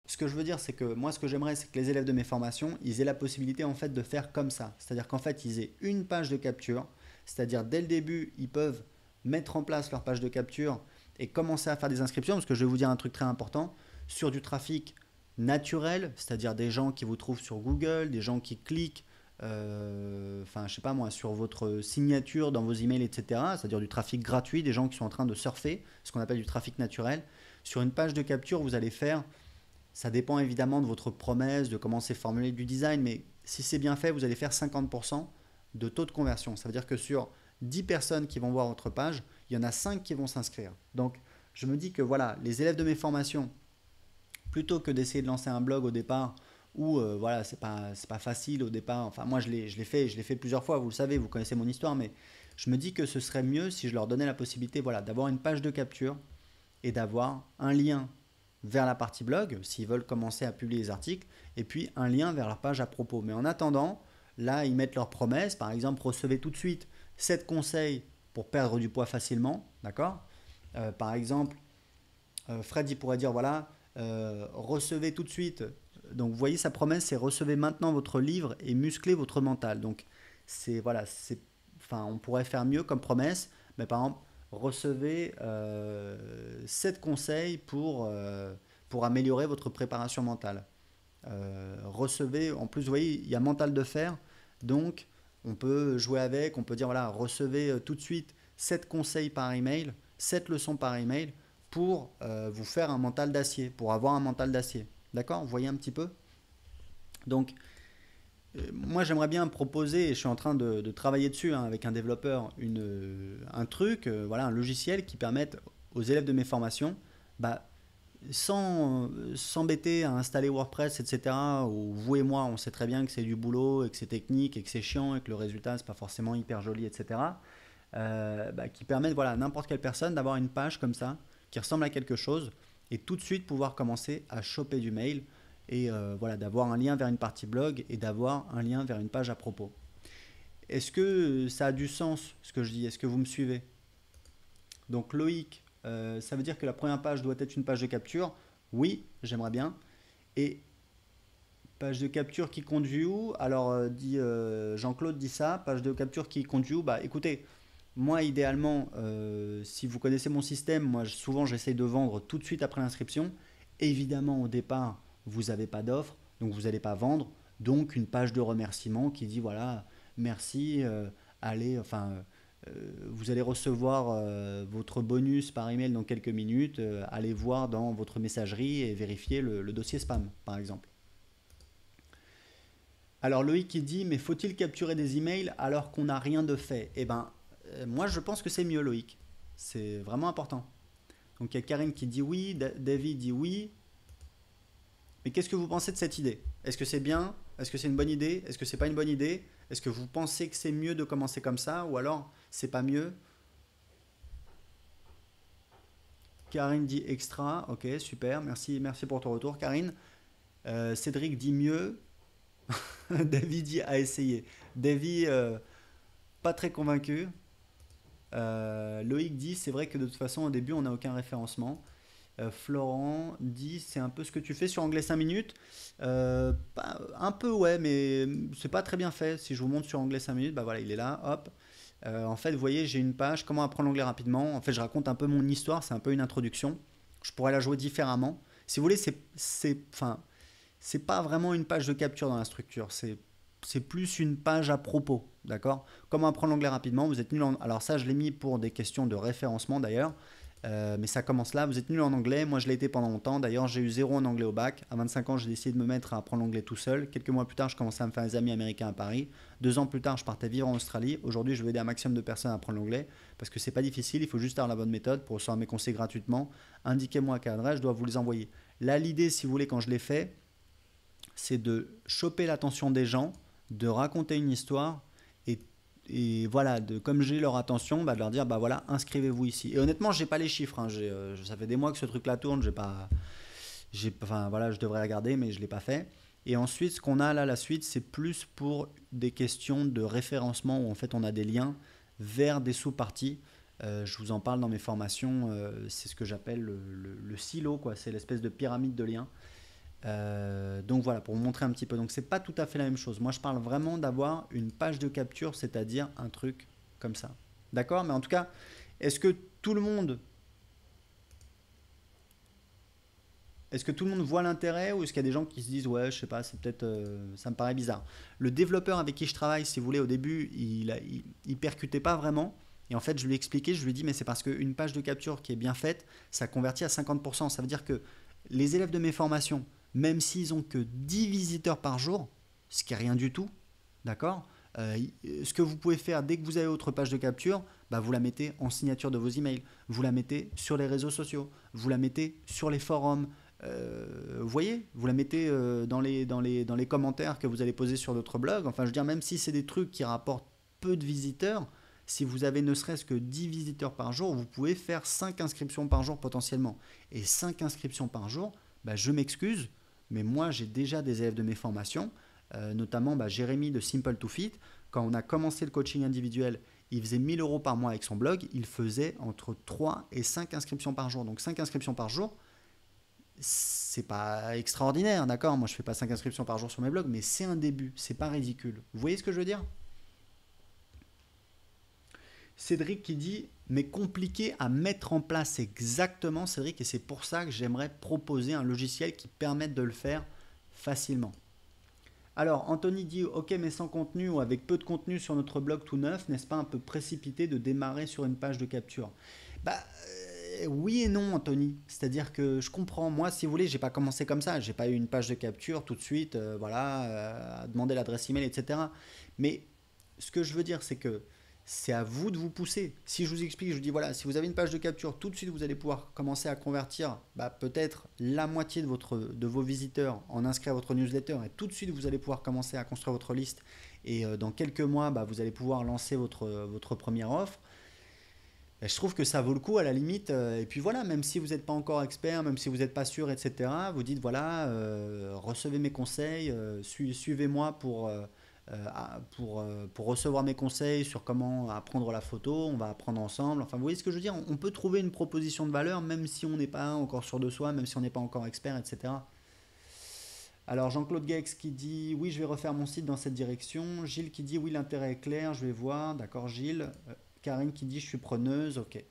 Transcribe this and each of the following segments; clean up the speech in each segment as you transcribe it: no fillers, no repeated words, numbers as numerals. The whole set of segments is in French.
Ce que je veux dire, c'est que moi, ce que j'aimerais, c'est que les élèves de mes formations, ils aient la possibilité en fait de faire comme ça. C'est-à-dire qu'en fait, ils aient une page de capture. C'est-à-dire dès le début, ils peuvent mettre en place leur page de capture et commencer à faire des inscriptions. Parce que je vais vous dire un truc très important sur du trafic naturel, c'est-à-dire des gens qui vous trouvent sur Google, des gens qui cliquent, enfin, je sais pas moi, sur votre signature dans vos emails, etc. C'est-à-dire du trafic gratuit, des gens qui sont en train de surfer, ce qu'on appelle du trafic naturel. Sur une page de capture, vous allez faire, ça dépend évidemment de votre promesse, de comment c'est formulé du design, mais si c'est bien fait, vous allez faire 50% de taux de conversion. Ça veut dire que sur 10 personnes qui vont voir votre page, il y en a 5 qui vont s'inscrire. Donc, je me dis que voilà, les élèves de mes formations, plutôt que d'essayer de lancer un blog au départ où voilà, c'est pas facile au départ. Enfin, moi, je l'ai fait plusieurs fois, vous le savez, vous connaissez mon histoire, mais je me dis que ce serait mieux si je leur donnais la possibilité voilà, d'avoir une page de capture et d'avoir un lien vers la partie blog, s'ils veulent commencer à publier les articles, et puis un lien vers leur page à propos. Mais en attendant, là, ils mettent leurs promesses, par exemple, recevez tout de suite 7 conseils pour perdre du poids facilement, d'accord. Par exemple, Fred, il pourrait dire, voilà, recevez tout de suite, donc vous voyez, sa promesse, c'est recevez maintenant votre livre et musclez votre mental. Donc, c'est, voilà, c'est, enfin, on pourrait faire mieux comme promesse, mais par exemple, recevez 7 conseils pour améliorer votre préparation mentale. Recevez, en plus, vous voyez, il y a mental de fer, donc on peut jouer avec, on peut dire, voilà, recevez tout de suite 7 conseils par email, 7 leçons par email pour vous faire un mental d'acier, pour avoir un mental d'acier. D'accord. Vous voyez un petit peu. Donc, moi, j'aimerais bien proposer, et je suis en train de travailler dessus hein, avec un développeur, un truc, voilà, un logiciel qui permette aux élèves de mes formations, bah, sans s'embêter à installer WordPress, etc., où vous et moi, on sait très bien que c'est du boulot, et que c'est technique, et que c'est chiant, et que le résultat, c'est pas forcément hyper joli, etc., bah, qui permettent voilà, à n'importe quelle personne d'avoir une page comme ça, qui ressemble à quelque chose, et tout de suite pouvoir commencer à choper du mail, et voilà, d'avoir un lien vers une partie blog, et d'avoir un lien vers une page à propos. Est-ce que ça a du sens, ce que je dis? Est-ce que vous me suivez? Donc Loïc, ça veut dire que la première page doit être une page de capture. Oui, j'aimerais bien. Et page de capture qui conduit où? Alors, Jean-Claude dit ça, page de capture qui conduit où? Bah écoutez, moi idéalement, si vous connaissez mon système, moi souvent j'essaye de vendre tout de suite après l'inscription. Évidemment, au départ, vous n'avez pas d'offre, donc vous n'allez pas vendre. Donc une page de remerciement qui dit voilà, merci, allez, enfin, vous allez recevoir votre bonus par email dans quelques minutes. Allez voir dans votre messagerie et vérifier le dossier spam, par exemple. Alors Loïc qui dit mais faut-il capturer des emails alors qu'on n'a rien de fait? Eh ben moi je pense que c'est mieux Loïc. C'est vraiment important. Donc il y a Karine qui dit oui, David dit oui. Mais qu'est-ce que vous pensez de cette idée? Est-ce que c'est bien? Est-ce que c'est une bonne idée? Est-ce que c'est pas une bonne idée? Est-ce que vous pensez que c'est mieux de commencer comme ça ou alors c'est pas mieux? Karine dit extra, ok super, merci, merci pour ton retour Karine. Cédric dit mieux, David dit à essayer. David pas très convaincu. Loïc dit c'est vrai que de toute façon au début on n'a aucun référencement. Florent dit c'est un peu ce que tu fais sur Anglais 5 minutes. Un peu ouais mais c'est pas très bien fait. Si je vous montre sur Anglais 5 minutes, bah voilà il est là, hop. En fait vous voyez j'ai une page comment apprendre l'anglais rapidement. En fait je raconte un peu mon histoire, c'est un peu une introduction. Je pourrais la jouer différemment. Si vous voulez enfin, c'est pas vraiment une page de capture dans la structure, c'est plus une page à propos, d'accord. Comment apprendre l'anglais rapidement, vous êtes nul en... Alors ça, je l'ai mis pour des questions de référencement d'ailleurs, mais ça commence là, vous êtes nul en anglais, moi je l'ai été pendant longtemps, d'ailleurs j'ai eu zéro en anglais au bac, à 25 ans j'ai décidé de me mettre à apprendre l'anglais tout seul, quelques mois plus tard je commençais à me faire des amis américains à Paris, 2 ans plus tard je partais vivre en Australie, aujourd'hui je veux aider un maximum de personnes à apprendre l'anglais, parce que c'est pas difficile, il faut juste avoir la bonne méthode pour recevoir mes conseils gratuitement, indiquez-moi à quelle adresse je dois vous les envoyer. Là l'idée si vous voulez quand je l'ai fait, c'est de choper l'attention des gens, de raconter une histoire et, et voilà, comme j'ai leur attention, bah, de leur dire bah voilà, inscrivez-vous ici. Et honnêtement, j'ai pas les chiffres, hein, ça fait des mois que ce truc-là tourne, enfin voilà, je devrais regarder, mais je l'ai pas fait. Et ensuite, ce qu'on a là, la suite, c'est plus pour des questions de référencement où en fait on a des liens vers des sous-parties. Je vous en parle dans mes formations, c'est ce que j'appelle le silo, quoi. C'est l'espèce de pyramide de liens. Donc voilà, pour vous montrer un petit peu. Donc c'est pas tout à fait la même chose. Moi je parle vraiment d'avoir une page de capture, c'est-à-dire un truc comme ça. D'accord? Mais en tout cas, est-ce que tout le monde est-ce que tout le monde voit l'intérêt ou est-ce qu'il y a des gens qui se disent ouais, je sais pas, c'est peut-être ça me paraît bizarre. Le développeur avec qui je travaille, si vous voulez, au début, il percutait pas vraiment. Et en fait, je lui ai expliqué, je lui ai dit mais c'est parce qu'une page de capture qui est bien faite, ça convertit à 50%. Ça veut dire que les élèves de mes formations, même s'ils ont que 10 visiteurs par jour, ce qui est rien du tout, d'accord. Ce que vous pouvez faire dès que vous avez votre page de capture, bah, vous la mettez en signature de vos emails, vous la mettez sur les réseaux sociaux, vous la mettez sur les forums, vous voyez, vous la mettez dans les commentaires que vous allez poser sur d'autres blogs. Enfin, je veux dire, même si c'est des trucs qui rapportent peu de visiteurs, si vous avez ne serait-ce que 10 visiteurs par jour, vous pouvez faire 5 inscriptions par jour potentiellement. Et 5 inscriptions par jour, bah, je m'excuse, mais moi j'ai déjà des élèves de mes formations, notamment bah, Jérémy de Simple to Fit. Quand on a commencé le coaching individuel, il faisait 1000 euros par mois avec son blog, il faisait entre 3 et 5 inscriptions par jour. Donc 5 inscriptions par jour, c'est pas extraordinaire, d'accord. Moi je fais pas 5 inscriptions par jour sur mes blogs, mais c'est un début, c'est pas ridicule. Vous voyez ce que je veux dire? Cédric qui dit mais compliqué à mettre en place exactement, Cédric, et c'est pour ça que j'aimerais proposer un logiciel qui permette de le faire facilement. Alors, Anthony dit ok, mais sans contenu ou avec peu de contenu sur notre blog tout neuf, n'est-ce pas un peu précipité de démarrer sur une page de capture? Bah, oui et non, Anthony. C'est-à-dire que je comprends. Moi, si vous voulez, j'ai pas commencé comme ça. J'ai pas eu une page de capture tout de suite, voilà, à demander l'adresse email, etc. Mais ce que je veux dire, c'est que c'est à vous de vous pousser. Si je vous explique, je vous dis voilà, si vous avez une page de capture, tout de suite vous allez pouvoir commencer à convertir bah, peut-être la moitié de vos visiteurs en inscrire à votre newsletter et tout de suite vous allez pouvoir commencer à construire votre liste et dans quelques mois bah, vous allez pouvoir lancer votre première offre. Et je trouve que ça vaut le coup à la limite. Et puis voilà, même si vous n'êtes pas encore expert, même si vous n'êtes pas sûr, etc., vous dites voilà, recevez mes conseils, suivez-moi pour recevoir mes conseils sur comment apprendre la photo, on va apprendre ensemble. Enfin, vous voyez ce que je veux dire? On peut trouver une proposition de valeur même si on n'est pas encore sûr de soi, même si on n'est pas encore expert, etc. Alors Jean-Claude Gex qui dit oui, je vais refaire mon site dans cette direction. Gilles qui dit oui, l'intérêt est clair, je vais voir. D'accord, Gilles. Karine qui dit je suis preneuse, ok.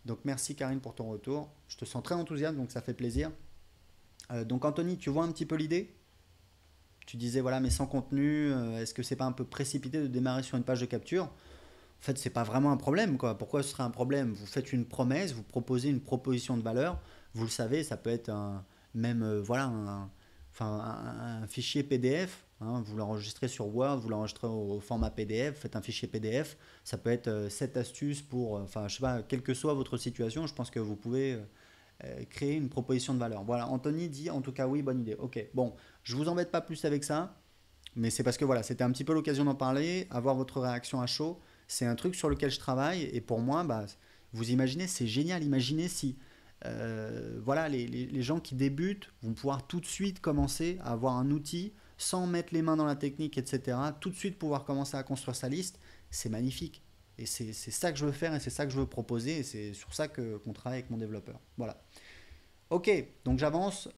Donc merci Karine pour ton retour. Je te sens très enthousiaste, donc ça fait plaisir. Donc Anthony, tu vois un petit peu l'idée? Tu disais voilà, mais sans contenu, est-ce que c'est pas un peu précipité de démarrer sur une page de capture? En fait, c'est pas vraiment un problème, quoi. Pourquoi ce serait un problème? Vous faites une promesse, vous proposez une proposition de valeur. Vous le savez, ça peut être même voilà, enfin, un fichier PDF. Hein, vous l'enregistrez sur Word, vous l'enregistrez au format PDF, faites un fichier PDF. Ça peut être 7 astuces pour, enfin, je sais pas, quelle que soit votre situation, je pense que vous pouvez créer une proposition de valeur. Voilà, Anthony dit en tout cas oui, bonne idée. Ok, bon, je vous embête pas plus avec ça. Mais c'est parce que voilà, c'était un petit peu l'occasion d'en parler, avoir votre réaction à chaud. C'est un truc sur lequel je travaille et pour moi, bah, vous imaginez, c'est génial. Imaginez si voilà, les gens qui débutent vont pouvoir tout de suite commencer à avoir un outil sans mettre les mains dans la technique, etc. Tout de suite pouvoir commencer à construire sa liste. C'est magnifique. Et c'est ça que je veux faire et c'est ça que je veux proposer et c'est sur ça qu'on travaille avec mon développeur. Voilà. Ok, donc j'avance.